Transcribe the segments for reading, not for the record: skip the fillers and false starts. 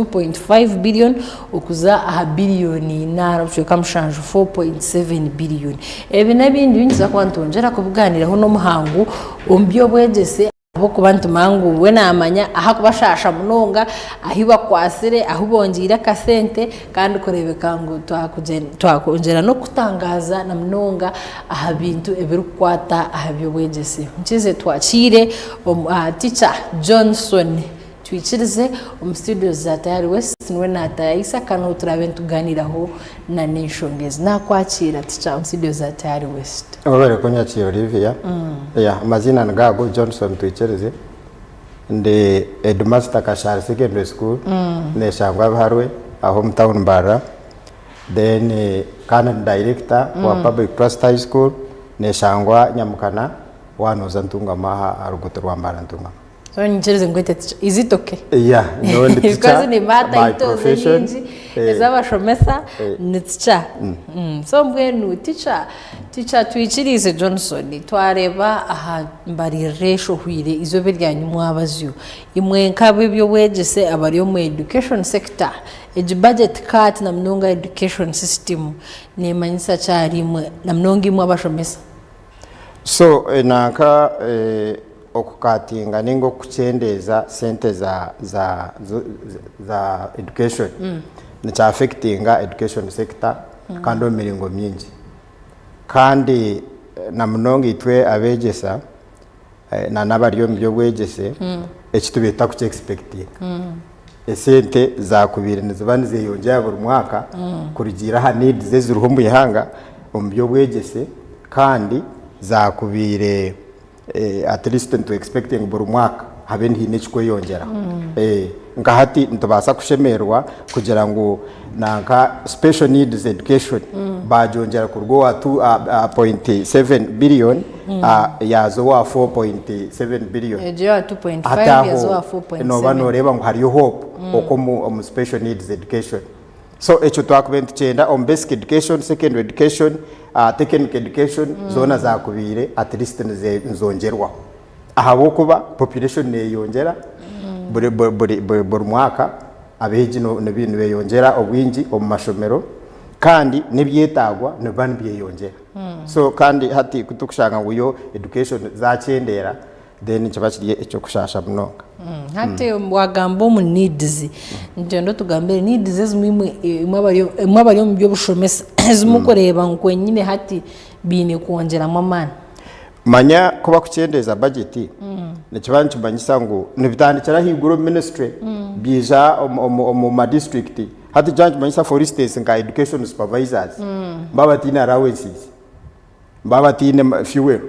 2.5 billion okuza aha billion nara ushaka mushanju 4.7 billion ebe nabindi bingiza kwantongera kubuganiraho no muhangu ombyo bwegese abo kubantu mangu we namanya aha kubashasha munonga ahiba kwasire aho bongira kasente kandi kurebeka ngo twakongera no kutangaza na munonga aha bintu ebirukwata aha byo bwegese nkize twakire teacher Johnson twikirize studio za Tayari West niwe natayisa kano turabe tuganiraho na Nishongezi nakwakira teacher studio za Tayari West obere konyaki Olivia ya amazina ngago Johnson twikirize ndi headmaster Kashari Secondary School ne shangwa Harwe aho mtown Mbara then canon director wa Public Trust High School ne shangwa Nyamukana wanoza ntunga maha arugutu rwa Mbara ntunga. So nchirize ngwete teacher, is it okay? Yeah, no ndi teacher. Because ni mata itoze nyingi ezaba shomesa ni teacher. So mbwenu teacher twikirize Johnson twareba aha mbari resho hwire izo beryanyu mwabazyo imwe nkabe byo wegese abari mu education sector age budget cut na mnonga education system ne manyisa cyari imwe na mnonga imwe abashomesa. So nanka okukatinga ningo kuchendeza sente za education nicha affectinga education sector kando miringo myingi kandi na munonga itwe abegesa na nabariyo mbyo bwegese ekitubeta ku expecting esente za kubire nizibani zeyongera buri mwaka kurigira ha need zeziruho mu yihanga mbyo bwegese kandi za kubire at least to expecting buri mwaka habe ntine kiko yongera ngahati ntubasa kushemerwa kugira ngo nanka special needs education bajongera kurwo wa 2.7 billion yazo wa 4.7 billion ejo 2.5 yazo wa 4.7 no banoreba ngo hari hope okomu special needs education. So echo twakubenti chenda on basic education, secondary education, technical education zona za kubire at least nzongerwa ahabo kuba population ne yongera buri mwaka abeji no nebintu beyongera obwingi mu mashomero kandi nebyetagwa nebani byeyongera. So kandi hati kutukushanga nguyo education za cyendera then cyabakiriye echo kushasha mnoka hate wagambo mu needs njendo tugambere needs zimwe mwabariyo mu byo bushomesa zimukoreba ngo nyine hati bine kuongera mamana manya kuba kucendeza budget ne kibantu banyisa ngo nibitandikira higuro ministry bija mu ma district hati janju banyisa for instance nka education supervisors babatina allowances babatina fuel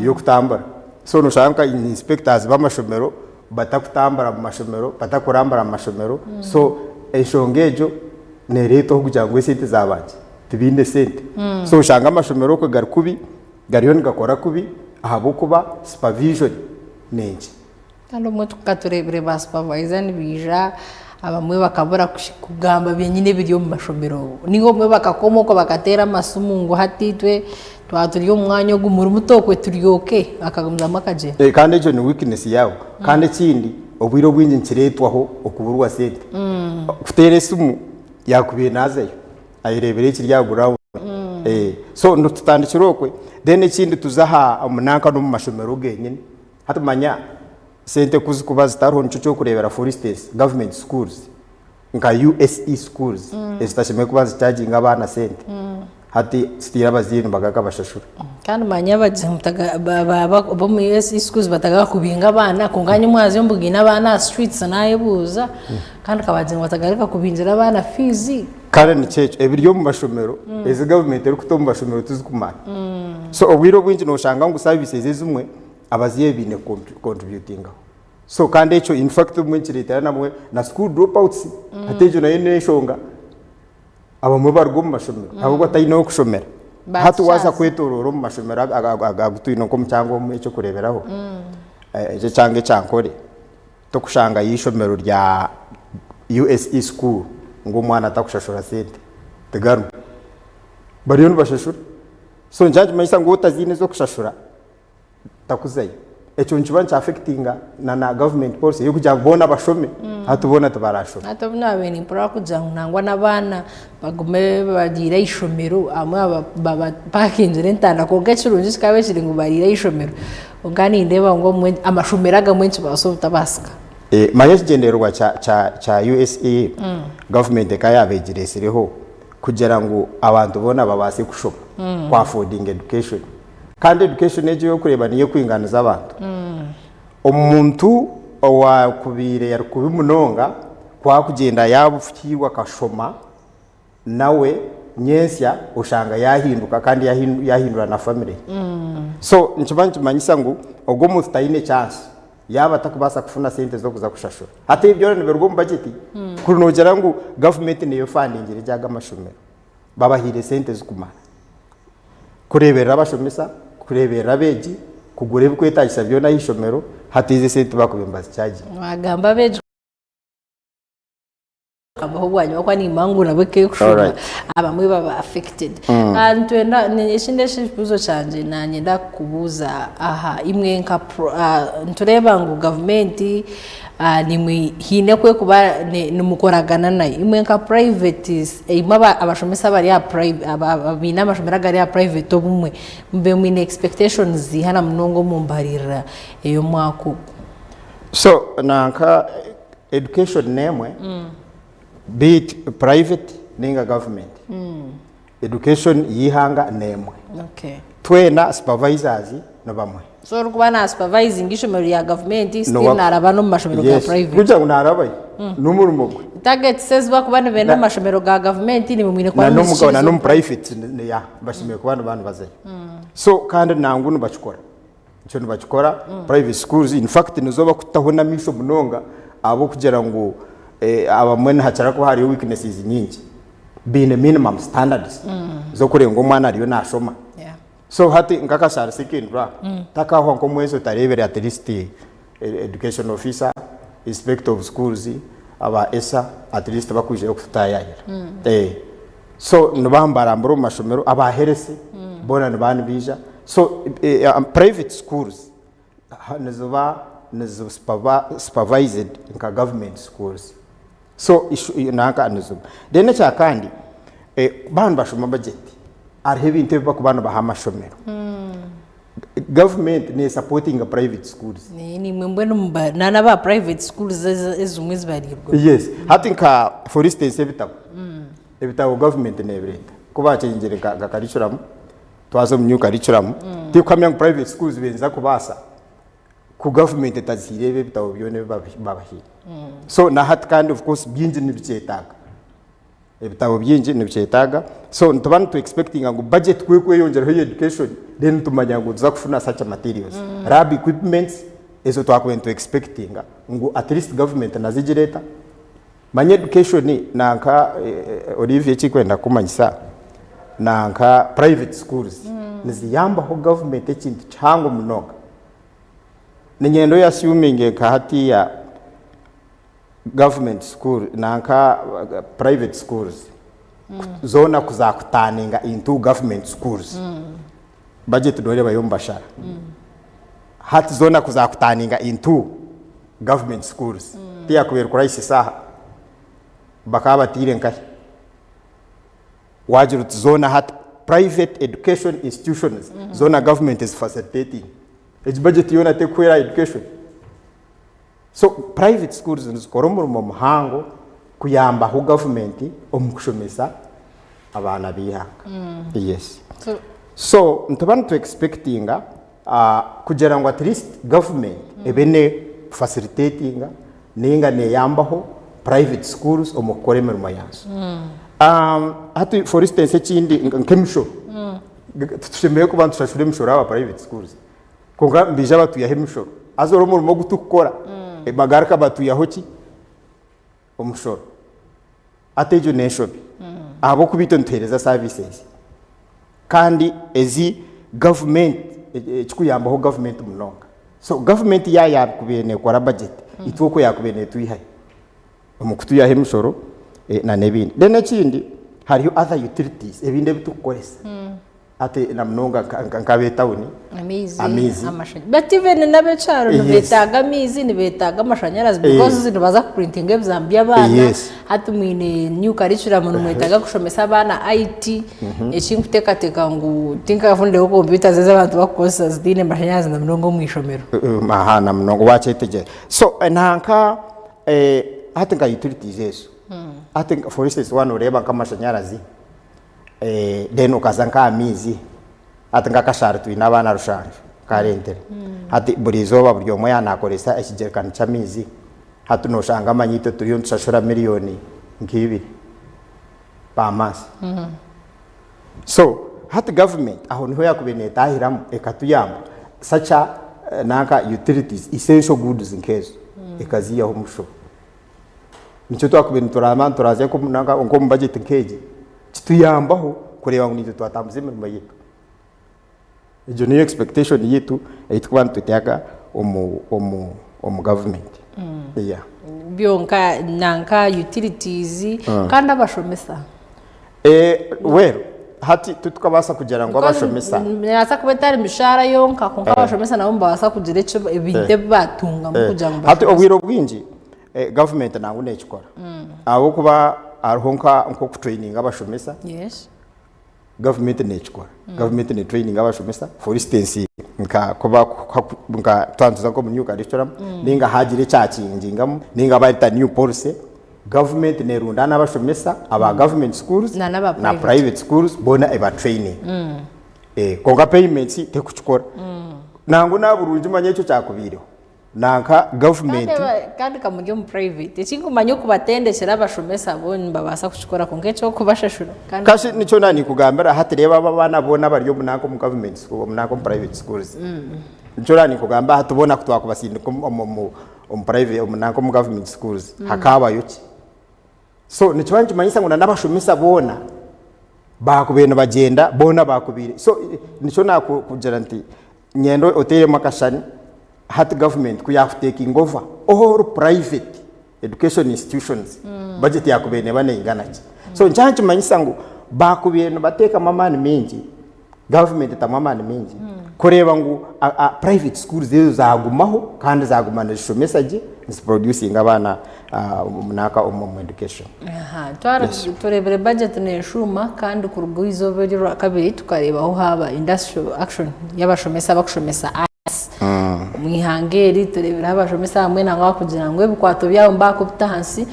yo kutambara. So nushanka inspectors b'amashomero batakutambara mu mashomero batakurambara mu mashomero so eshongejo ne reto kugira ngo sente zabanje tibinde sente so ushanga amashomero ko gari kubi gariyo ngakora kubi ahabo kuba supervision nenje kandi umwe tukaturebere ba supervisor nibija abamwe bakabura kugamba byenyine biriyo mu mashomero ningo mwe bakakomoka bakatera amasumu ngo hatitwe twaturiyo mwanya gumura mutokwe turiyoke akagumza makaje kandi ejo ni weakness yawo kandi kindi obwiro bwinji nkiretwaho okuburwa sente kutere sumu yakubiye nazeyo ayirebere kiryagura so ndo tutandikirokwe then kindi tuzaha omunanka no mu mashomero genyine hatumanya sente kuzikuba zitariho nico cyo kurebera for instance government schools nka USE schools ezitashime kuba zicharginga abana sente hati stira bazini bagaga bashashura kandi manya bazimutaga bo mu USE schools bataga kubinga abana kunganya mwazi mbugina abana streets nayebuza kandi kabazini batagarika kubinjira abana fees kandi nicecho ebiryo mu mashomero ezi government eri kutomba mashomero tuzikumana so obwiro bwinji no shanga ngo services ezumwe abaziye bine contributing. So kandi echo in fact mwenchirita namwe na school dropouts hatejo na yene shonga abamwe bargo mu mashomero abo batayino kushomera hatu waza kwetororo mu mashomero agutuyino ko mcyango mu echo kureberaho eje cyange cyankore to kushanga yishomero rya USE school ngo mwana atakushashura sente tegaru bariyo bashashura so njaje mayisa ngo utazine zo kushashura takuzaye echo nchiba ncha affectinga na government policy yo kujya kubona bashome hatubona tubarashoma atabuna bene impora kujya nangwa nabana bagume bagira ishomero amwe baba pakinze ntanda ko gacurunje sikabe kiri ngo barira ishomero ungani ndeba ngo amashomero agamwenshi basobuta basika manye kigenderwa cha USA government kayabegiresereho kugira ngo abantu bona babase kushoma kwa affording education kandi education ejo yo kureba niyo kwinganiza abantu umuntu wa kubire yari kubimunonga kwa kugenda yabufyiwa kashoma nawe nyesya ushanga yahinduka kandi yahindura na family so nchibanchi manyisa ngo ubwo mutayine chance yaba takubasa kufuna sente zo kuza kushashura ate ibyo ne berwo budget kunogera ngo government niyo funding ryaga amashomero babahire sente zikumara kurebera abashomesa kurebera beji kugure bikwetagisa byo na ishomero hatize sente bakubimbaza cyaje bagamba beji abahubwanyu kwa ni mangu nabeke kushoma abamwe baba affected and nishinde shibuzo cyanje nanye ndakubuza aha imwe nka ntureba ngo government ni hine kwe kuba numukoragana nayo imwe nka private imaba abashomesa bari ya private abina amashomera gari ya private obumwe mbe mwine expectations zihana mnongo mumbarira eyo mwako so nanka education nemwe be it private ninga government education yihanga nemwe okay twena supervisors no bamwe so rukuba na supervising ishomero ya government still naraba no mashomero ga private kuja unaraba n'umurumo target says bakubana be no mashomero ga government ni mumwine kwa na no private ya bashimiye kubana bantu bazaye so kandi nangu nubachikora cyo nubachikora private schools in fact nizoba kutahona misho munonga abo kugira ngo abamwe hacara ko hari weaknesses nyingi bine minimum standards zo kurenga umwana ariyo nashoma so hati ngaka sara sekindra takaho ngo mwezo tarebere at least education officer inspector of schools aba esa at least bakuje okutayayira so nubambara mboro mashomero aba herese bona nabani bija so private schools nazoba supervised in government schools so naka anizo dene cha kandi bantu bashoma budget are having to ku bantu bahama shomero government ne supporting private schools ni mwembe numba nana ba private schools ezumwe zibarirwa yes hatinka for instance ebitabo government ne bireta kuba cyingire ga curriculum twazo mu new curriculum tikwamya private schools benza kubasa ku government tazirebe bitabo byone babahi so na hat kind of course byinji nibyetaga ebitabo byinji nibyetaga so ntubana to expecting ngo budget kwe yongera he education then tumanya ngo za kufuna such materials lab equipments ezo twakwe to expecting ngo at least government nazigireta manye education nanka Olivier chikwenda kumanyisa nanka private schools niziyamba ho government ekintu chango munoga ninyendo ya assuming ka hati ya government school nanka private schools zona kuzakutaninga into government schools budget dore bayombashara hati zona kuzakutaninga into government schools tiya kubera crisis saha bakaba tirenka wajiru zona hat private education institutions zona government is facilitating its budget yona te kwera education so private schools nzikora mu muhango kuyamba ho government omukushomesa abana bihanga yes so ntubana to expecting kugera ngo at least government ebene facilitating ninga ne yambaho private schools omukore mu mayanso hatu for instance chindi nkemisho tushemeye ku bantu shashure mishoro aba private schools konga mbija batu ya hemishoro azoro mu gutukora bagaraka batu ya hoki omushoro atejo nation abo kubito ntereza services kandi ezi government chikuyamba ho government munonga so government ya kubene kwa budget itwoko yakubene tuyihaye omukutu ya hemishoro na nebindi dene chindi hariyo other utilities ebinde bitukoresa ati namnonga nkabe town amizi amashanyarazi but even n'abecharo nibetaga amizi nibetaga amashanyarazi because zino baza printing exam abana hati mwine new curriculum numwetaga kushomesa abana IT ekinkuteka ngu tinka funde ko computer zeza abantu bakosa zidine amashanyarazi namnongo mwishomero aha namnongo wacheteje so nanka hati nka utilities yesu hati for instance one ureba nkamashanyarazi then ukazanka amizi ati ngakashara twina abana rushanje karentere ati burizoba buri omwe yanakoresa ekijerekani cy'amizi hati noshanga amanyito turiyo nshashura miliyoni nkibi pamasi so hati government aho niho yakubeneta ahiramu ekatuyamba sacha naka utilities essential goods nkezo ekaziyaho musho nico twakubenitora turaze ko nanga ngo mu budget nkeje kituyambaho kureba ngo nito twatambuze imirimo yitu ejo ni expectation yitu eitwa tutyaga omu government yeah byonka nanka utilities kandi abashomesa wero hati tutukabasa kugera ngo abashomesa nasa kubetari mishara yonka konka abashomesa nabo mbasa kugira cyo ibinde batunga mu kugira ngo hati obwiro bwinji government nangu nekikora abo kuba arhonka nko training abashomesa yes government nekikora government ne training abashomesa for instance nka kuba nka twantuza ko mu new curriculum ninga hagire cyakinjingamo ninga barita new policy government ne runda n'abashomesa aba government schools na private schools bona eba training konga payments te kuchikora nangu naburunji manye cyo cyakubiriho nanka government kandi kamujye mu private ekinkumanyo kubatendekera abashomesa boni babasa kuchikora kongecho kubashashura kandi kashi nico nani kugambira hatireba abana bona bari yo munako mu government school munako mu private schools nico nani kugamba hatubona kutwakubasinde mu private munako mu government schools hakaba yoki so nico bantu manyisa ngo nabashomesa bona bakubena bagenda bona bakubire so nico nakugera nti nyendo oteye makashani hat government taking over all private education institutions budget yakubene banenganaje so njanche manyisa ngo bakubene bateka mamani menji government tamamani menji kureba ngo private schools zezo zagumaho kandi zagumana zishomesaje is producing abana munaka mu education twara turebere budget neshuma kandi kurugwizo bero kabiri tukareba aho haba industrial action yabashomesa bakushomesa mwihangeri turebera abashomesa hamwe nangwa kugira ngo ebikwato byabo mbakubita hansi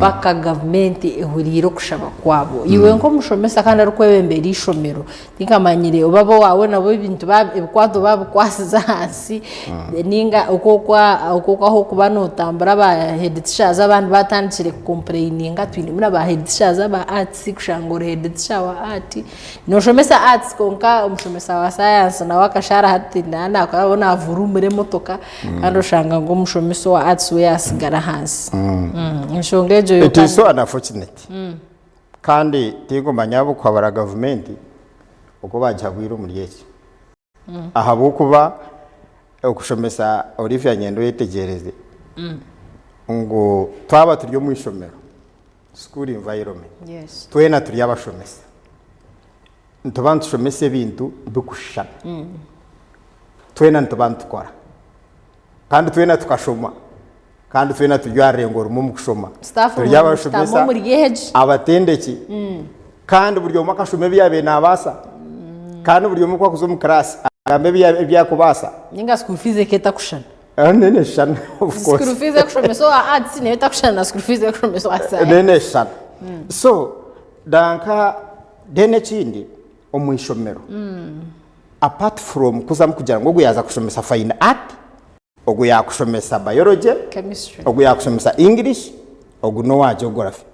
baka government ehuriro kushaba kwabo iwe nko mushomesa kandi ari kwebembera ishomero tinkamanyire obabo wawe nabo ibintu ebikwato babo kwasiza hansi ninga ukokwa ho kubana utambura ba head teachers abandi batandikire complaininga twini muri ba head teachers aba arts kushangora head teacher wa art no shomesa arts konka umushomesa wa science na wakashara hati ndana akabona avurumure motoka kandi ushanga ngo mushomeso wa arts we yasigara hansi nshongejo yo it is so unfortunate kandi tingo manyabo kwabara government uko bajagwira umuriyeki ahabo kuba okushomesa Olivia Nyendo yetegereze ngo twaba turyo mu ishomero school environment yes twena turi abashomesa ntubantu shomese bintu bikushana twena ntubantu kora kandi twena tukashoma kandi twena tujyarengo mu kushoma turi abashomesa abatendeki kandi buryo makashome byabe nabasa kandi buryo mukwa kuzo mu class agambe byakubasa ninga school fees keta kushana nene shana of course school fees kushomeso arts ne eta kushana school fees kushomeso asa nene shana so danka dene chindi omwishomero apart from kuzam kugira ngo guyaza kushomesa fine art ogu yakushomesa biology chemistry ogu yakushomesa english ogu no wa geography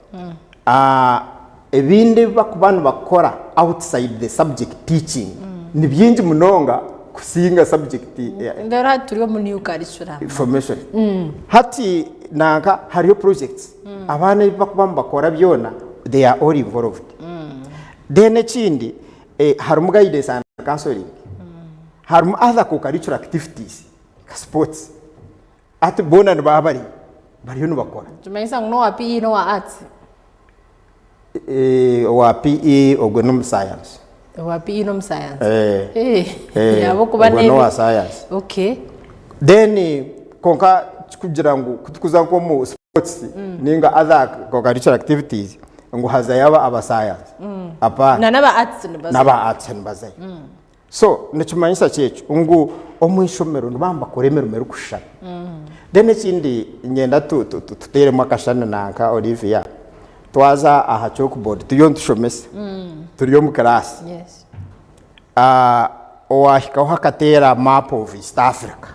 ebindi bakubana bakora outside the subject teaching ni byinji munonga kusinga subject ndara turiyo mu new curriculum information hati nanka hariyo projects abana bakubana bakora byona they are all involved then chindi harumu guidance and counseling harumu other co-curricular activities sports at bona babari bariyo nubakora tumeisa no wa PE no wa arts wa PE or science wapi ino science yabo kuba no science okay then konka kugira ngo kutukuza nko mu sports ninga other co-curricular activities ngo haza yaba aba science apa naba arts nbaza so nekimanyisa cyecu ngo omwishomero nbamba koremerumero kushana then ikindi ngenda tuteremo akashana nanka Olivia twaza aha chalkboard tuyo ntushomesa turiyo mu class yes owahikaho hakatera map of East Africa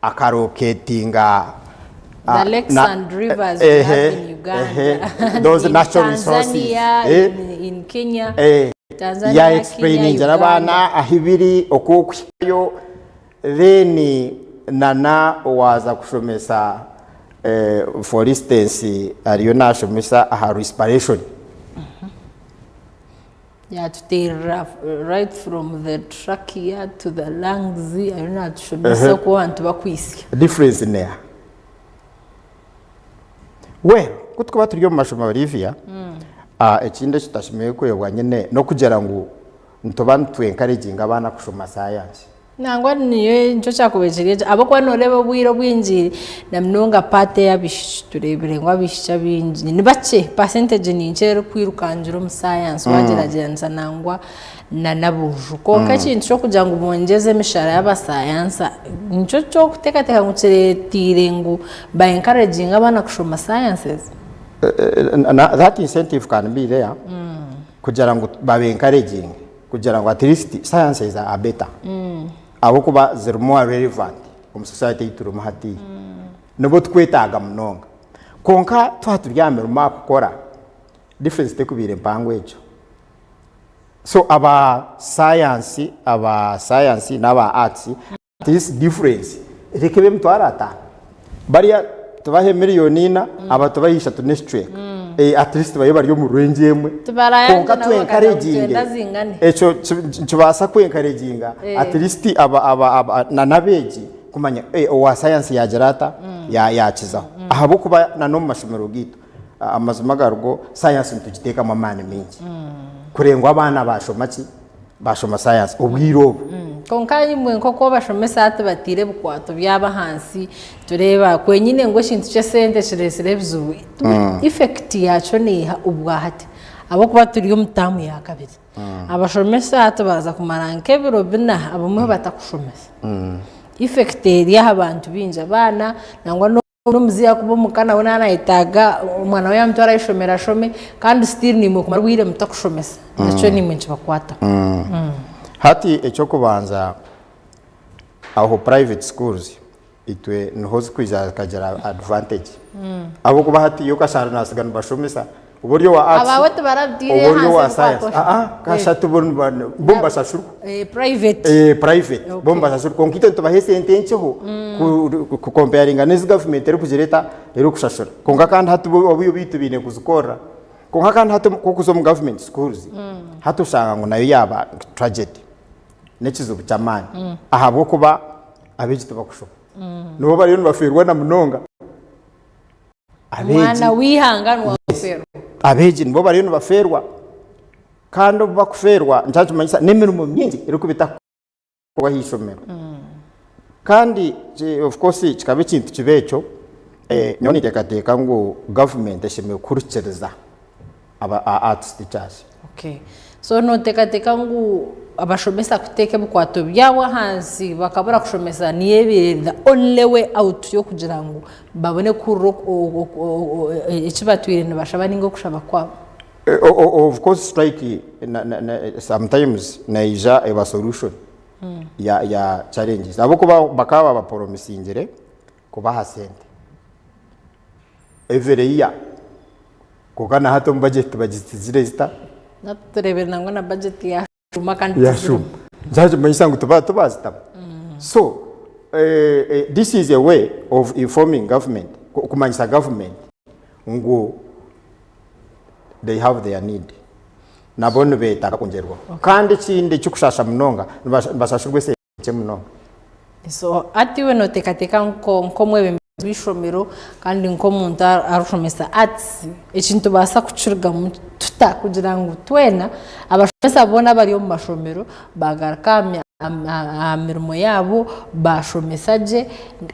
akaroketinga the lakes and rivers we have in Uganda those natural Tanzania, resources in Kenya Tanzania ya explaining jarabana ahibiri okukuyo then nana waza kushomesa for instance ariyo nashomesa aha respiration yeah to take right from the trachea to the lungs ariyo nashomesa ko abantu bakwisi difference there well kutukuba turiyo mu mashoma Olivia ekinde kitashimiye ko yobwanyene no kugera ngo ntobantu encouraging abana kushoma science nangwa niyo nco cyakubejeje abo kwa noreba bwiro bwinjiri na mnonga pate yabishiturebere ngo abisha binji ni bace percentage ni ncero kwirukanjiro mu science wageragenza nangwa na nabuju ko kakintu cyo kugira ngo bongeze mishara y'aba science nco cyo kutekateka nguciretire ngo ba encouraging abana kushoma sciences that incentive can be there kugira ngo babe encouraging kugira ngo at least sciences are better abo kuba zero more relevant mu society turuma hati nabo twetaga mnonga konka twaturyamira map kora difference te kubire language so aba science n'aba arts this difference rekebe mtwarata bariya tubahe miliyoni ina aba tubahisha tuneshtrek at least bayo bari yo mu rwengemwe konka tu encouraging echo chubasa ku encouraging at least aba nanabeji kumanya owa science ya jarata yakizaho ahabo kuba nano mu mashomero gito amazuma gargo science ntugiteka mamane mingi kurengwa abana bashoma science ubwirobo konka yimwe nkoko bashomesa ate batire bukwato byaba hansi tureba kwenyine ngo shintu cyo sente kiresire bizuwe effect yacho niha ubwahate abo kuba turiyo mutamu ya kabiri abashomesa ate baza kumaranke biro bina abamwe batakushomesa effect ya abantu binja abana nangwa no muziya kubo mukana wona itaga umwana wa mtu arayishomera shome kandi still ni mu marwire mutakushomesa nacho ni mwenje bakwata hati echo kubanza aho private schools itwe nhoze kwiza kagera advantage abo kuba hati yo kashara nasigana bashomesa uburyo wa arts abawe barabdire hanze kashatu bomba sashuru private bomba sashuru konkito tubahese intencheho ku comparing n'iz government eri kugireta eri kushashura konka kandi hatu obuyo bitu bine kuzikora konka kandi hatu kuzo mu government schools hatu shanga ngo nayo yaba tragedy nekizo bucamani ahabwo kuba abegito bakusho no bari no bafirwa na munonga mwana wihanganwa bafirwa abeji nibo bari no baferwa kandi bakuferwa ntajumanyisa nemirumo myingi iri kubita kwa hishomero kandi of course kikabe kintu kibecho nyoni tekateka ngo government esheme kurukereza aba arts teachers okay so no tekateka ngo abashomesa kuteke bukwato byawa hansi bakabura kushomesa niyebere the only way out yo kugira ngo babone kuro ikibatwire nibashaba ningo kushaba kwabo of course strike sometimes naija a solution ya challenges abo kuba bakaba bapromisingire kuba hasente every year kokana hato budget ziresta naturebera nango na budget ya yashum jaje manyisangu tubazita so this is a way of informing government kumanyisa government ngo they have their need nabone betaka kongerwa kandi kindi cyukushasha munonga bashashurwe se munonga so ati we no tekateka nko mwe bishomero kandi nko muntu arushomesa arts ekintu basa kucurga tuta kugira ngo twena abashomesa bona bari mu mashomero bagaruka amirimo yabo bashomesaje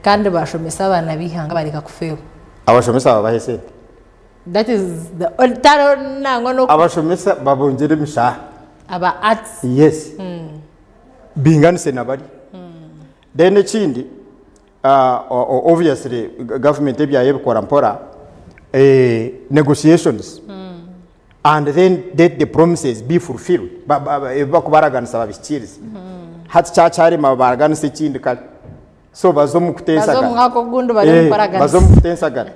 kandi bashomesa abana bihanga bareka kufeho abashomesa babahese. That is the taro nango no abashomesa babongere misha aba arts. Yes. Binganise nabari. Then ekindi obviously government ebyaye bikora mpora negotiations and then let the promises be fulfilled bakubaraganisa babikiriza hati cyacari mabaraganisa ikindi kale so bazomu kutensagara mwako gundu bari mparaganisa bazomu kutensagara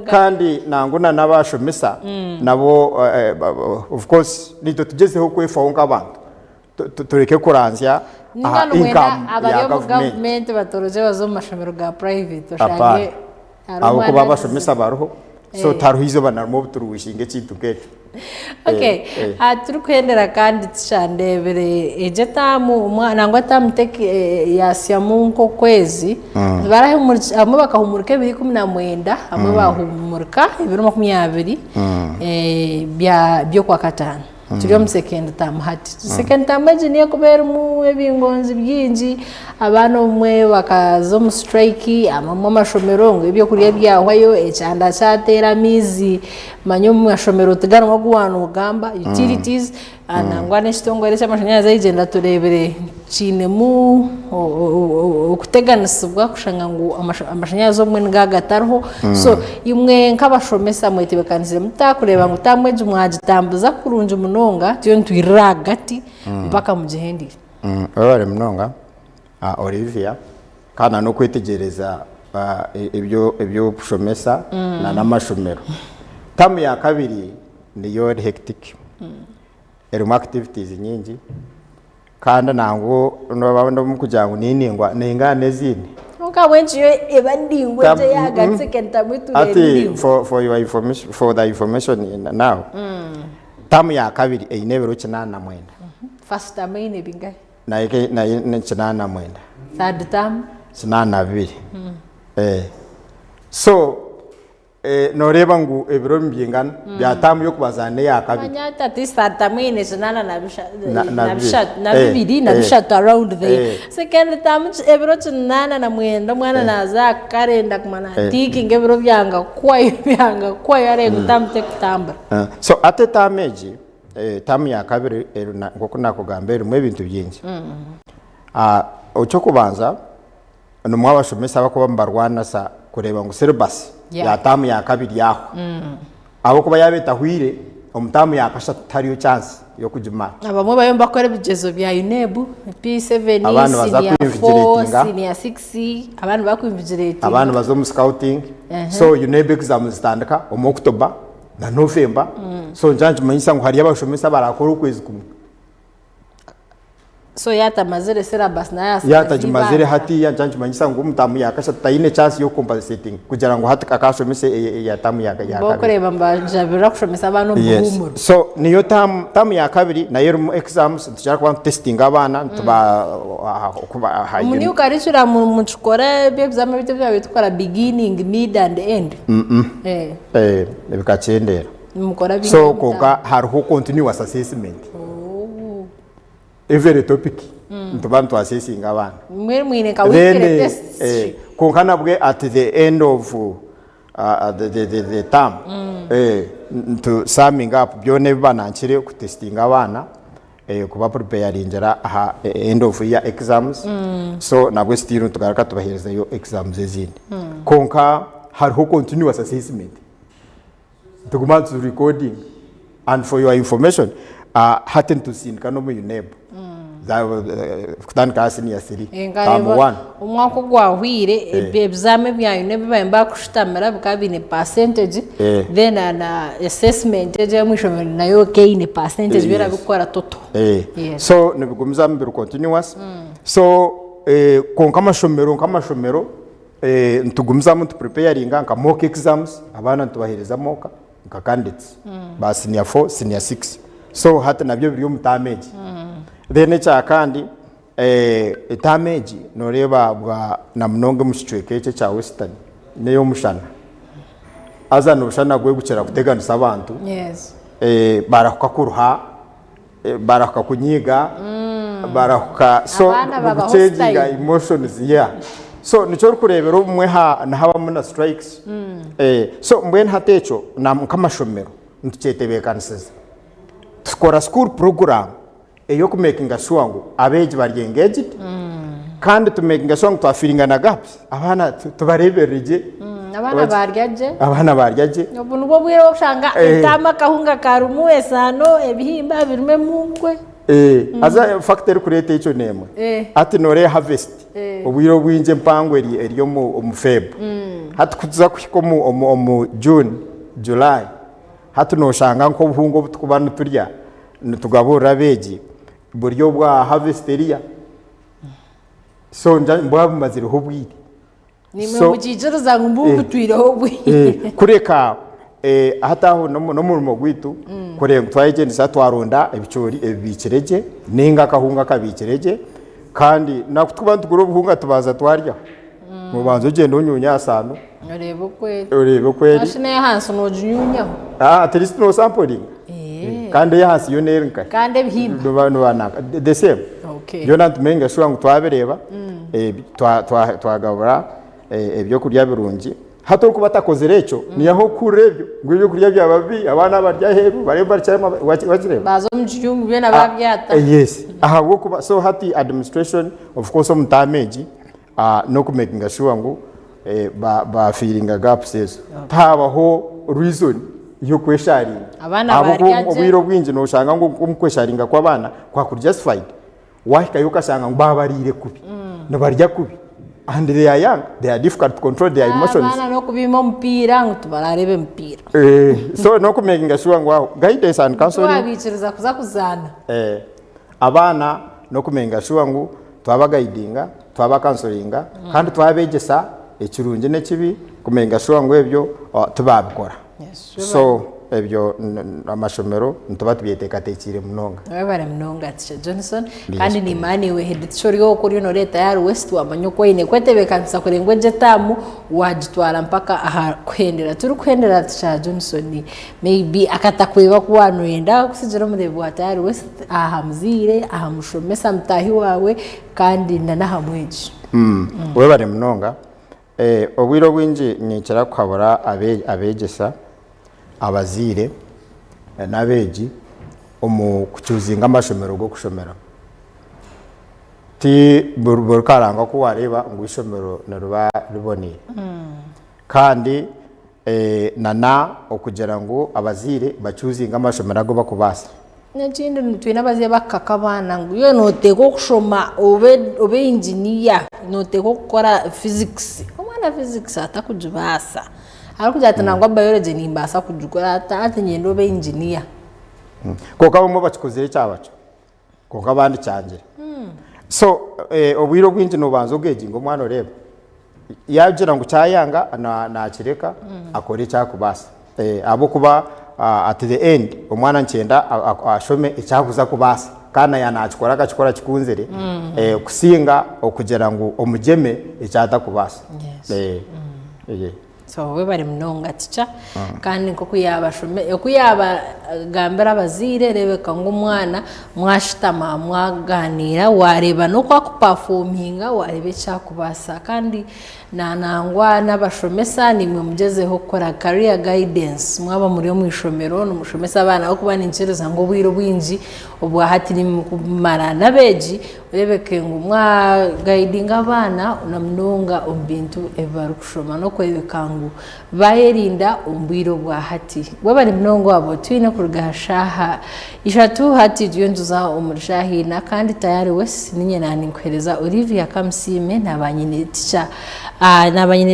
kandi nanguna nabashomesa nabo of course nito tugezeho kwefaho nk'abantu tureke kuranzya income ya government batoroje bazo mashomero ga private oshange abo ko babashomesa baruho so taruhizo banarimo buturuwishinge kintu kecho. Okay, turi kwendera kandi tshandebere ejetamu nangwa tamuteke yasyamu nko kwezi barahumurika amwe bakahumurika 2019 amwe bahumurika 2020 byo kwa katano turiyo mu second term hati second term niyo kubera mu ebingonzi byinji abantu umwe bakazo mu strike amamo mashomero ngo ibyo kuriye byahwayo ecyanda cyatera mizi manyo mu mashomero tuganwa guwana ugamba utilities anangwa n'istongore cy'amashanyarazi yigenda turebere cine mu okuteganisibwa kushanga ngo amashanyarazi omwe ngagatarho so imwe nk'abashomesa mwete bekanise mutakureba ngo tamweje mwagitambuza kurunje munonga tiyo ntwiragati mpaka mugihendire bari munonga Olivia kana no kwetegereza ibyo kushomesa na namashomero tamu ya kabiri niyo hectic erimo activities nyingi kandi nango no mukujyango niningwa ningane zini nka wenji yo ebandingwe je yagatse kenta mwitu ati for your information for the information now tamu ya kabiri einebero kinana mwenda first time ine bingai na kinana mwenda third term kinana bibiri so noreba ngu ebiro mbingana byatamu yo kubazane ya kabiri anyata tisata mwine zinana na bibiri na bishatu around the second term ebiro cinana na mwenda mwana naza karenda kumana tiki ngebiro byanga kwayo are gutamte kutamba so ate tameji tamu ya kabiri ngoko nakugambera mu ebintu byinshi ocho kubanza no mwabashomesa bakuba mbarwana sa kureba ngo syllabus ya tamu ya kabiri yaho abo kuba yabeta hwire omutamu yakasha tariyo chance yo kujimara abamwe bayomba kore bigezo bya UNEB P7 senior 4 senior 6 abantu bakwinvigilate abantu bazo mu scouting so UNEB exam zitandika mu October na November so njanje manyisa ngo hari abashomesa barakora ukwezi kumwe so yata mazere syllabus na yata jimazere hati ya njanje manyisa ngo mutamu yakasha taine chance yo compensating kugira ngo hati kakashomese ya tamu ya bokoreba mbajabira kushomesa abantu buhumuro so niyo tamu ya kabiri na yero exams tujara kwa testing abana tuba muni ukarishura mu chukora byexam bite byawe tukora beginning mid and end bikacendera mukora bintu so konga hariho continuous assessment every topic ntubantu assessing abana mwine kawikire tests konga nabwe at the end of the term to summing up byone banankire ku testing abana kuba prepare injera aha end of year exams so nabwe still tugaraka tubahereza yo exams ezindi konka hariho continuous assessment tuguma to recording and for your information hatten to sin kanomu UNEB kutan ka senior 3 tam 1 umwako gwahwire exam bya UNEB bayamba kushitamira bukabine percentage then na assessment je mwisho nayo gain percentage bera bikora toto so nibigumiza mbere continuous so konka mashomero ntugumiza mu preparing nka mock exams abana tubahereza mock nka candidates ba senior 4 senior 6 so hata nabyo biri mu damage then cha kandi etameji noreba bwa na mnonge mushicweke cye cya Western neyo mushana azana ubushana gwe gukera kuteganisa abantu barahuka kuruha barahuka kunyiga barahuka so gucenginga emotions so nico kurebera umwe na haba muna strikes so mbwen hatecho na kamashomero ntucyetebekanisiza tukora school program eyo kumakinga sure ngo abeji bari engaged kandi tumakinga sure ngo twafiringa na gaps abana tubarebereje abana baryaje ubuntu bwo bwire oshanga itama kahunga karumuwe sano ebihimba birume mungwe aza factor kurete ico nemwe ati nore harvest ubwiro bwinje mpangwe eriyo mu Feb hati kuza kushiko mu June July hati no shanga nko buhungo butukubana turya tugabura beji buryo bwa harvest area so mbwa bumazire ho bwire nimwe mujijero zangu mbumbu twireho bwire kureka hataho no mu gwitu kurenga twayegenza twaronda ebicori ebikireje ninga kahunga kabikireje kandi nakutubandi guro buhunga tubaza twarya mubanzo genda unyunya asano urebe kweli ashine hanso no junyunya at least no sampling kandi yahasi yo nerenka kandi bihimba no banaka the same yo nantumenga shura ngo twabereba twagabura ebyo kurya birungi hato kuba takoze recho niyaho kurebyo ngo ibyo kurya byababi abana barya heru bareba cyangwa wajireba bazo mjungu bena babyata yes aha wo kuba so hati administration of course mutameji no ku making sure ngo ba feeling gaps tabaho reason yo kweshari abana baryaje ubwiro bwinje no shanga ngo umkwesharinga kw'abana kwa ku justified wahika yuka shanga ngo babarire kubi no barya kubi and they are young, they are difficult to control their emotions. Abana no kubima mpira ngo tubararebe mpira. So no kumaking sure ngo guidance and counseling. Twabiciriza kuza kuzana. Abana no kumaking sure ngo twaba guidinga, twaba counselinga kandi twabegesa ekirunje nekibi kumaking sure ngo ebyo tubabikora. So ebyo amashomero ntuba tubyetekatecire munonga webare munonga Teacher Johnson kandi ni mani we heditshori yo kuri no leta ya West wamanyo ko ine kwetebekanisa kurengwe jetamu wajitwara mpaka aha kwendera turi kwendera Teacher Johnson maybe akatakweba kuwanu yenda kusijira muri bwata ya West aha mzire aha mushomesa mtahi wawe kandi nanahamweji webare munonga obwiro bwinji nyicara kwabura abegesa abazire nabeji kucyuzinga amashomero go kushomera ti burkaranga ko wareba ngo ishomero naruba riboneye kandi nana okugera ngo abazire bacyuzinga amashomero go bakubasa n'ikindi ntwina baziye bakakabana ngo iyo noteko kushoma obe engineer noteko gukora physics umwana physics atakujubasa ariko nangwa biology nimbasa kujukora ati nyendo be engineer koka bo bakikozere cyabacho koka bandi cyangire so obwiro bwinje no banzo geji ngo mwana reba yagira ngo cyayanga na kireka akore cyakubasa abo kuba at the end umwana nkenda ashome icyakuza kubasa kana yanachikora akakikora kikunzere kusinga okugera ngo omugeme icyata kubasa so we bari munonga Teacher kandi ko kuyaba gambera bazire rebeka ngo umwana mwashitama mwaganira wareba no kwa kuperforminga warebe cyakubasa kandi nanangwa n'abashomesa nimwe mugezeho kora career guidance mwaba muri mu ishomero no mushomesa abana ko kubana incereza ngo bwiro bwinji ubwa hatiri kumara nabeji urebeke ngo mwa guiding abana unamnonga umbintu evaru kushoma no kwebeka ngo bayerinda umbwiro bwa hati wabari mnongo abo twine kurugashaha ishatu hati dyonduza umurshahina kandi tayari wese ninye nani nkwereza Olivia Kamsime nabanyine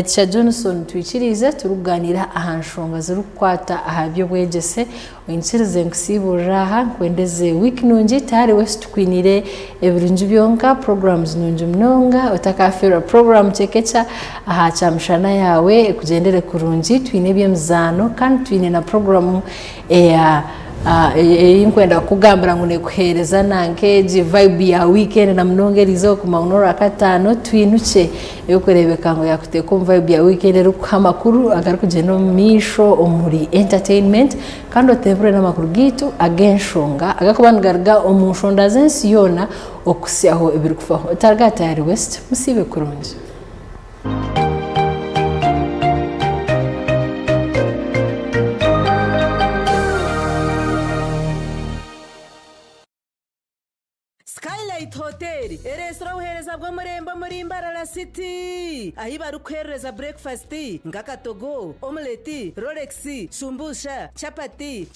Teacher Johnson twikirize turuganira ahanshonga zirukwata ahabyo bwegese winsirize nkusiburaha kwendeze week nungi tayari wese tukwinire ebirungi byonka programs nungi mnonga utakafira program chekecha aha chamshana yawe kugendere kurungi twine byemzano kandi twine na program inkwenda kugambira ngo nekuhereza nankeji vibe ya weekend na mnongerizo ku maunoro akatano twinuke yo kurebeka ngo yakuteka vibe ya weekend ruko amakuru agarukugeno misho omuri entertainment kandi otevure n'amakuru gitu agenshonga agakubangarga omunshonda zensi yona okusyaho ibiri kufaho targata ya West musibe kurungi. Skylight Hotel eresora uhereza bwo murembo muri Mbarara City ahi barukwereza breakfast ngakatogo omelette rolex shumbusha chapati